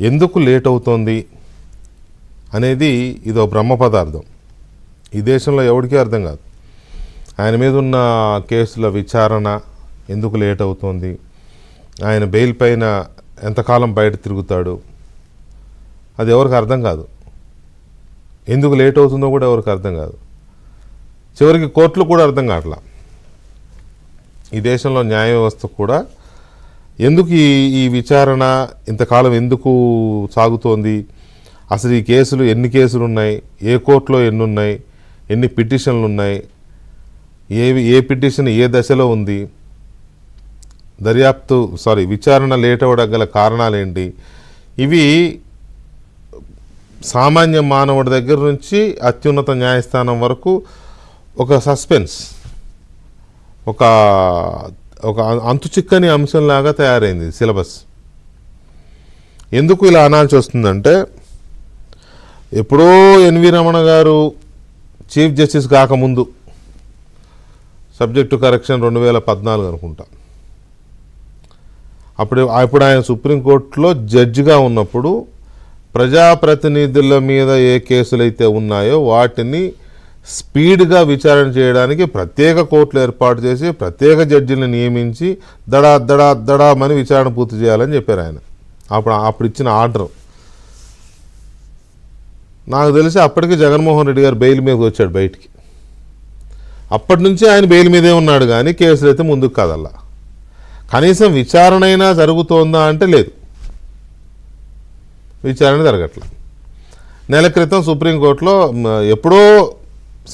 ఎందుకు లేట్ అవుతోంది అనేది ఇదో బ్రహ్మ పదార్థం. ఈ దేశంలో ఎవరికీ అర్థం కాదు. ఆయన మీద ఉన్న కేసుల విచారణ ఎందుకు లేట్ అవుతోంది, ఆయన బెయిల్ పైన ఎంతకాలం బయట తిరుగుతాడు, అది ఎవరికి అర్థం కాదు. ఎందుకు లేట్ అవుతుందో కూడా ఎవరికి అర్థం కాదు. చివరికి కోర్టులు కూడా అర్థం కావట్లా. ఈ దేశంలో న్యాయ వ్యవస్థ కూడా ఎందుకు ఈ విచారణ ఇంతకాలం ఎందుకు సాగుతోంది, అసలు ఈ కేసులు ఎన్ని కేసులు ఉన్నాయి, ఏ కోర్టులో ఎన్ని ఉన్నాయి, ఎన్ని పిటిషన్లు ఉన్నాయి, ఏ పిటిషన్ ఏ దశలో ఉంది, విచారణ లేట్ అవ్వడం గల కారణాలు ఏంటి, ఇవి సామాన్య మానవుడి దగ్గర నుంచి అత్యున్నత న్యాయస్థానం వరకు ఒక సస్పెన్స్, ఒక అంతుచిక్కని అంశంలాగా తయారైంది సిలబస్. ఎందుకు ఇలా అనాల్సి వస్తుందంటే, ఎప్పుడో ఎన్వి రమణ గారు చీఫ్ జస్టిస్ కాకముందు, సబ్జెక్టు కరెక్షన్ 2014 అనుకుంటా, అప్పుడు ఆయన సుప్రీంకోర్టులో జడ్జిగా ఉన్నప్పుడు ప్రజాప్రతినిధుల మీద ఏ కేసులైతే ఉన్నాయో వాటిని స్పీడ్గా విచారణ చేయడానికి ప్రత్యేక కోర్టులు ఏర్పాటు చేసి ప్రత్యేక జడ్జిలను నియమించి దడామని విచారణ పూర్తి చేయాలని చెప్పారు ఆయన. అప్పుడు ఇచ్చిన ఆర్డర్ నాకు తెలిసి అప్పటికి జగన్మోహన్ రెడ్డి గారు బెయిల్ మీద వచ్చాడు బయటికి. అప్పటి నుంచి ఆయన బెయిల్ మీదే ఉన్నాడు, కానీ కేసులు అయితే ముందుకు కాదల్లా. కనీసం విచారణ అయినా జరుగుతోందా అంటే లేదు, విచారణ జరగట్లేదు. నెల క్రితం సుప్రీంకోర్టులో ఎప్పుడో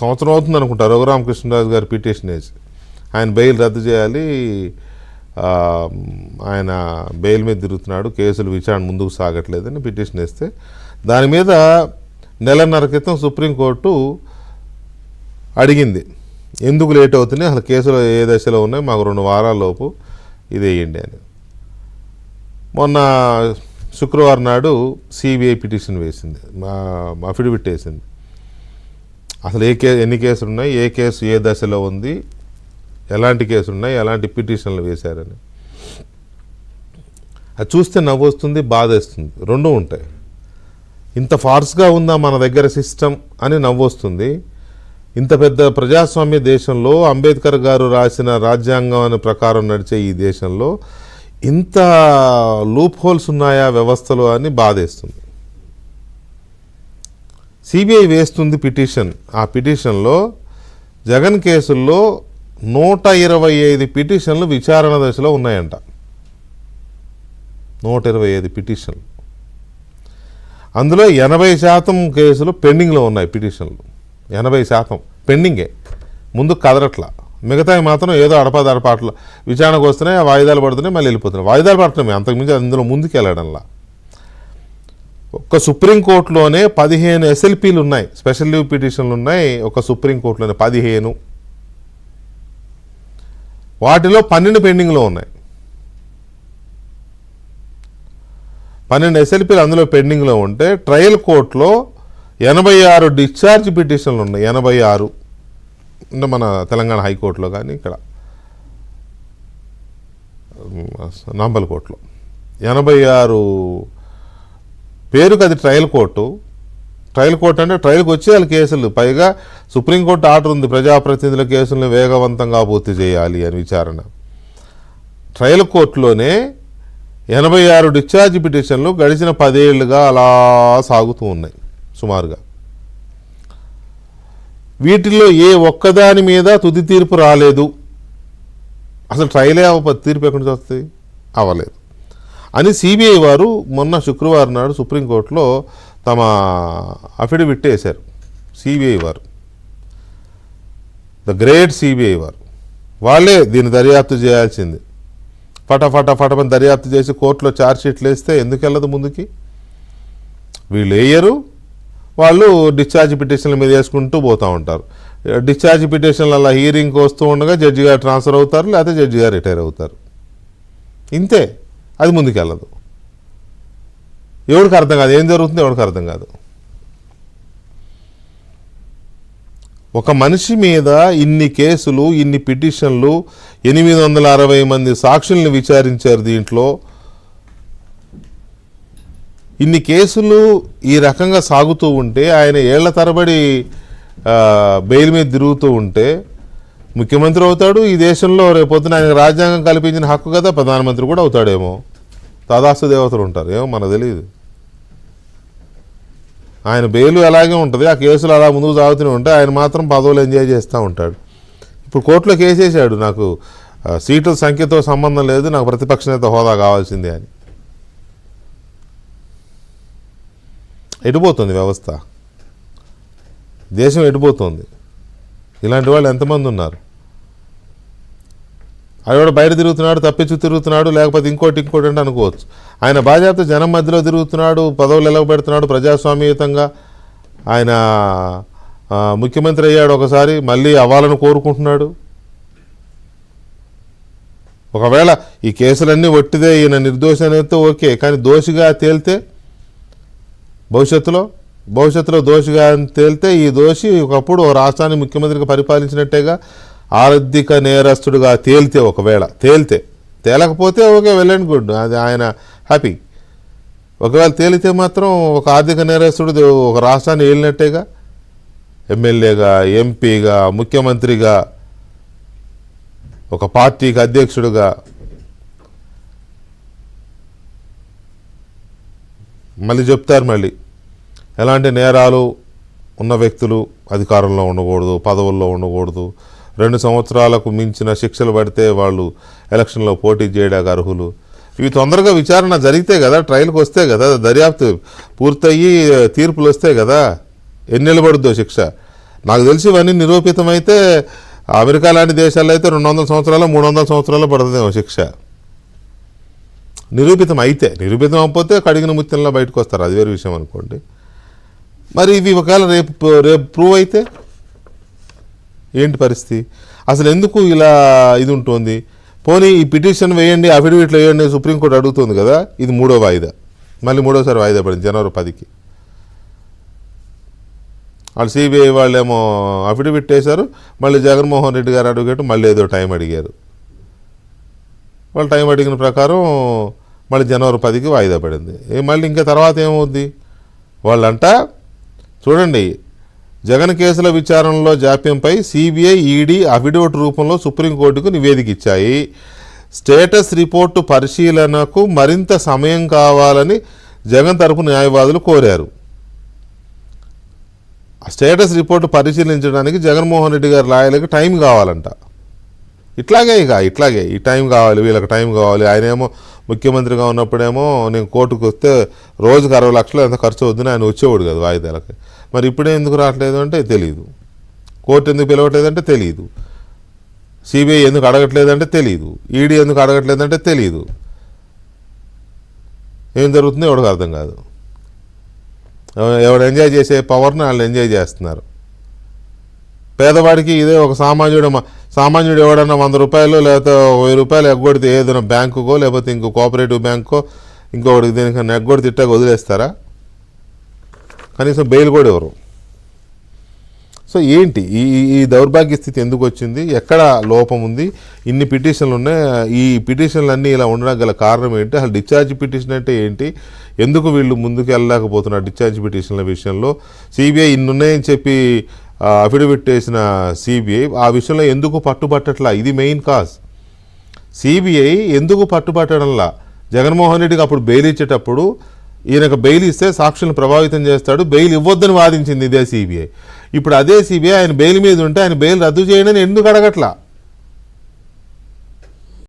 సంవత్సరం అవుతుంది అనుకుంటా, రఘురామకృష్ణరాజు గారు పిటిషన్ వేసి ఆయన బెయిల్ రద్దు చేయాలి, ఆయన బెయిల్ మీద తిరుగుతున్నాడు, కేసులు విచారణ ముందుకు సాగట్లేదని పిటిషన్ వేస్తే దాని మీద నెలన్నర క్రితం సుప్రీంకోర్టు అడిగింది ఎందుకు లేట్ అవుతుంది, అసలు కేసులు ఏ దశలో ఉన్నాయి, మాకు 2 వారాల లోపు ఇది వేయండి అని. మొన్న శుక్రవారం నాడు సిబిఐ పిటిషన్ వేసింది, అఫిడవిట్ వేసింది. అసలు ఎన్ని కేసులు ఉన్నాయి, ఏ కేసు ఏ దశలో ఉంది, ఎలాంటి కేసులు ఉన్నాయి, ఎలాంటి పిటిషన్లు వేశారని. అది చూస్తే నవ్వు వస్తుంది, బాధ వేస్తుంది, రెండూ ఉంటాయి. ఇంత ఫార్స్గా ఉందా మన దగ్గర సిస్టమ్ అని నవ్వు వస్తుంది. ఇంత పెద్ద ప్రజాస్వామ్య దేశంలో, అంబేద్కర్ గారు రాసిన రాజ్యాంగం ప్రకారం నడిచే ఈ దేశంలో ఇంత లూప్ హోల్స్ ఉన్నాయా వ్యవస్థలో అని బాధేస్తుంది. సిబిఐ వేస్తుంది పిటిషన్. ఆ పిటిషన్లో జగన్ కేసుల్లో 125 పిటిషన్లు విచారణ దశలో ఉన్నాయంట. 125 పిటిషన్లు, అందులో 80% కేసులు పెండింగ్లో ఉన్నాయి. పిటిషన్లు 80% పెండింగే, ముందు కదరట్లా. మిగతావి మాత్రం ఏదో అడపాదడపాట్లు విచారణకు వస్తున్నాయి, వాయిదాలు పడుతున్నాయి, మళ్ళీ వెళ్ళిపోతున్నాయి. వాయిదాలు పడుతున్నాయి, అంతకుమించి అందులో ముందుకు వెళ్ళడంలా. ఒక్క సుప్రీంకోర్టులోనే 15 ఎస్ఎల్పీలు ఉన్నాయి, స్పెషల్ లీవ్ పిటిషన్లు ఉన్నాయి ఒక సుప్రీంకోర్టులోనే 15. వాటిలో 12 పెండింగ్లో ఉన్నాయి. 12 ఎస్ఎల్పీలు అందులో పెండింగ్లో ఉంటే ట్రయల్ కోర్టులో 86 డిశ్చార్జ్ పిటిషన్లు ఉన్నాయి. 86 అంటే మన తెలంగాణ హైకోర్టులో కానీ ఇక్కడ నాంపల్లి కోర్టులో 86 పేరుకు అది ట్రయల్ కోర్టు. ట్రయల్ కోర్టు అంటే ట్రయల్కి వచ్చేయాలి కేసులు. పైగా సుప్రీంకోర్టు ఆర్డర్ ఉంది, ప్రజాప్రతినిధుల కేసులను వేగవంతంగా పూర్తి చేయాలి అని విచారణ. ట్రయల్ కోర్టులోనే 86 డిశ్చార్జ్ పిటిషన్లు గడిచిన 10 ఏళ్లుగా అలా సాగుతూ ఉన్నాయి సుమారుగా. వీటిల్లో ఏ ఒక్కదాని మీద తుది తీర్పు రాలేదు. అసలు ట్రయలే తీర్పు ఎక్కడి నుంచి వస్తుంది, అవ్వలేదు అని సిబిఐ వారు మొన్న శుక్రవారం నాడు సుప్రీంకోర్టులో తమ అఫిడవిట్ వేశారు. సిబిఐ వారు, ద గ్రేట్ సిబిఐ వారు, వాళ్ళే దీన్ని దర్యాప్తు చేయాల్సింది. ఫటమని దర్యాప్తు చేసి కోర్టులో ఛార్జ్షీట్లు వేస్తే ఎందుకు వెళ్ళదు ముందుకి? వీళ్ళు వేయరు, వాళ్ళు డిశ్చార్జ్ పిటిషన్ల మీద వేసుకుంటూ పోతూ ఉంటారు. డిశ్చార్జ్ పిటిషన్లు అలా హీరింగ్కి వస్తూ ఉండగా జడ్జి గారు ట్రాన్స్ఫర్ అవుతారు, లేకపోతే జడ్జి గారు రిటైర్ అవుతారు. ఇంతే, అది ముందుకెళ్ళదు. ఎవరికి అర్థం కాదు, ఏం జరుగుతుందో ఎవరికి అర్థం కాదు. ఒక మనిషి మీద ఇన్ని కేసులు, ఇన్ని పిటిషన్లు, 860 మంది సాక్షుల్ని విచారించారు. దీంట్లో ఇన్ని కేసులు ఈ రకంగా సాగుతూ ఉంటే, ఆయన ఏళ్ల తరబడి బెయిల్ మీద తిరుగుతూ ఉంటే ముఖ్యమంత్రి అవుతాడు. ఈ దేశంలో రేపొద్దున ఆయన రాజ్యాంగం కల్పించిన హక్కు కదా, ప్రధానమంత్రి కూడా అవుతాడేమో. తదాస్తు దేవతలు ఉంటారు, ఏమో మనకు తెలియదు. ఆయన బెయిల్ అలాగే ఉంటుంది, ఆ కేసులు అలా ముందుకు సాగుతూనే ఉంటాయి, ఆయన మాత్రం పదవులు ఎంజాయ్ చేస్తూ ఉంటాడు. ఇప్పుడు కోర్టులో కేసు వేసాడు, నాకు సీట్ల సంఖ్యతో సంబంధం లేదు, నాకు ప్రతిపక్ష నేత హోదా కావాల్సిందే అని. ఎటుపోతుంది వ్యవస్థ, దేశం ఎటుపోతుంది? ఇలాంటి వాళ్ళు ఎంతమంది ఉన్నారు? ఆయన బయట తిరుగుతున్నాడు, తప్పించు తిరుగుతున్నాడు, లేకపోతే ఇంకోటి అంటే అనుకోవచ్చు. ఆయన బాధ్యత జనం మధ్యలో తిరుగుతున్నాడు, పదవులు ఎలగబెడుతున్నాడు, ప్రజాస్వామ్యయుతంగా ఆయన ముఖ్యమంత్రి అయ్యాడు, ఒకసారి మళ్ళీ అవ్వాలని కోరుకుంటున్నాడు. ఒకవేళ ఈ కేసులన్నీ ఒట్టిదే, ఈయన నిర్దోషి అనేది ఓకే, కానీ దోషిగా తేలితే భవిష్యత్తులో దోషిగా తేలితే ఈ దోషి ఒకప్పుడు రాష్ట్రాన్ని ముఖ్యమంత్రిగా పరిపాలించినట్టేగా. ఆర్థిక నేరస్తుడుగా తేలితే, ఒకవేళ తేలకపోతే ఓకే, వెల్ అండ్ గుడ్, అది ఆయన హ్యాపీ. ఒకవేళ తేలితే మాత్రం ఒక ఆర్థిక నేరస్తుడు ఒక రాష్ట్రాన్ని ఏలినట్టేగా, ఎమ్మెల్యేగా, ఎంపీగా, ముఖ్యమంత్రిగా, ఒక పార్టీకి అధ్యక్షుడుగా. మళ్ళీ చెప్తారు, మళ్ళీ ఎలాంటి నేరాలు ఉన్న వ్యక్తులు అధికారంలో ఉండకూడదు, పదవుల్లో ఉండకూడదు, 2 సంవత్సరాలకు మించిన శిక్షలు పడితే వాళ్ళు ఎలక్షన్లో పోటీ చేయడానికి అర్హులు. ఇవి తొందరగా విచారణ జరిగితే కదా, ట్రయల్కి వస్తే కదా, దర్యాప్తు పూర్తయ్యి తీర్పులు వస్తే కదా, ఎన్నెళ్ళు పడుద్దో శిక్ష. నాకు తెలిసి ఇవన్నీ నిరూపితమైతే అమెరికా లాంటి దేశాల్లో అయితే 200 సంవత్సరాలు 300 సంవత్సరాలు పడుతుందేమో శిక్ష. నిరూపితం అవ్వకపోతే కడిగిన ముత్యంలో బయటకు వస్తారు, అది వేరే విషయం అనుకోండి. మరి ఇవి ఒకవేళ రేపు ప్రూవ్ అయితే ఏంటి పరిస్థితి? అసలు ఎందుకు ఇలా ఇది ఉంటుంది? పోనీ ఈ పిటిషన్ వేయండి, అఫిడవిట్లు వేయండి, సుప్రీంకోర్టు అడుగుతుంది కదా, ఇది 3వ వాయిదా, మళ్ళీ 3వసారి వాయిదా పడింది జనవరి 10కి. వాళ్ళు సిబిఐ వాళ్ళేమో అఫిడవిట్ వేశారు, మళ్ళీ జగన్మోహన్ రెడ్డి గారు అడ్వకేట్ మళ్ళీ ఏదో టైం అడిగారు. వాళ్ళు టైం అడిగిన ప్రకారం మళ్ళీ జనవరి 10కి వాయిదా పడింది. మళ్ళీ ఇంకా తర్వాత ఏమవుద్ది? వాళ్ళంట చూడండి, జగన్ కేసుల విచారణలో జాప్యంపై సిబిఐ, ఈడీ అఫిడవిట్ రూపంలో సుప్రీంకోర్టుకు నివేదిక ఇచ్చాయి. స్టేటస్ రిపోర్టు పరిశీలనకు మరింత సమయం కావాలని జగన్ తరపు న్యాయవాదులు కోరారు. స్టేటస్ రిపోర్టు పరిశీలించడానికి జగన్మోహన్ రెడ్డి గారి లాయర్లకు టైం కావాలంట. ఇట్లాగే ఈ టైం కావాలి, వీళ్ళకి టైం కావాలి. ఆయనేమో ముఖ్యమంత్రిగా ఉన్నప్పుడేమో నేను కోర్టుకు వస్తే రోజుకు 60 లక్షలు ఎంత ఖర్చు అవుతుందని ఆయన వచ్చేవాడు కదా వాయిదాలకి. మరి ఇప్పుడే ఎందుకు రావట్లేదు అంటే తెలియదు, కోర్టు ఎందుకు పిలవట్లేదంటే తెలియదు, సిబిఐ ఎందుకు అడగట్లేదంటే తెలియదు, ఈడీ ఎందుకు అడగట్లేదంటే తెలియదు. ఏం జరుగుతుందో ఎవరికి అర్థం కాదు. ఎవడు ఎంజాయ్ చేసే పవర్ని వాళ్ళు ఎంజాయ్ చేస్తున్నారు. పేదవాడికి ఇదే ఒక సామాన్యుడు ఎవడన్నా 100 రూపాయలు లేకపోతే 1000 రూపాయలు ఎగ్గొడితే ఏదైనా బ్యాంకుకో లేకపోతే ఇంకో కోఆపరేటివ్ బ్యాంకో ఇంకొకటికి దేనికన్నా ఎగ్గొడి తిట్టాక వదిలేస్తారా? కనీసం బెయిల్ కూడా ఎవరు. సో ఏంటి ఈ దౌర్భాగ్య స్థితి ఎందుకు వచ్చింది? ఎక్కడ లోపం ఉంది? ఇన్ని పిటిషన్లు ఉన్నాయి, ఈ పిటిషన్లు అన్నీ ఇలా ఉండడానికి గల కారణం ఏంటి? అసలు డిశ్చార్జ్ పిటిషన్ అంటే ఏంటి? ఎందుకు వీళ్ళు ముందుకు వెళ్ళలేకపోతున్నారు డిశ్చార్జ్ పిటిషన్ల విషయంలో? సిబిఐ ఇన్ని ఉన్నాయని చెప్పి అఫిడవిట్ వేసిన సిబిఐ ఆ విషయంలో ఎందుకు పట్టుబట్టట్లా? ఇది మెయిన్ కాజ్. సిబిఐ ఎందుకు పట్టుబట్టడంలా? జగన్మోహన్ రెడ్డికి అప్పుడు బెయిల్ ఇచ్చేటప్పుడు ఈయనకు బెయిల్ ఇస్తే సాక్షులను ప్రభావితం చేస్తాడు, బెయిల్ ఇవ్వొద్దని వాదించింది ఇదే సిబిఐ. ఇప్పుడు అదే సిబిఐ ఆయన బెయిల్ మీద ఉంటే ఆయన బెయిల్ రద్దు చేయడని ఎందుకు అడగట్లా?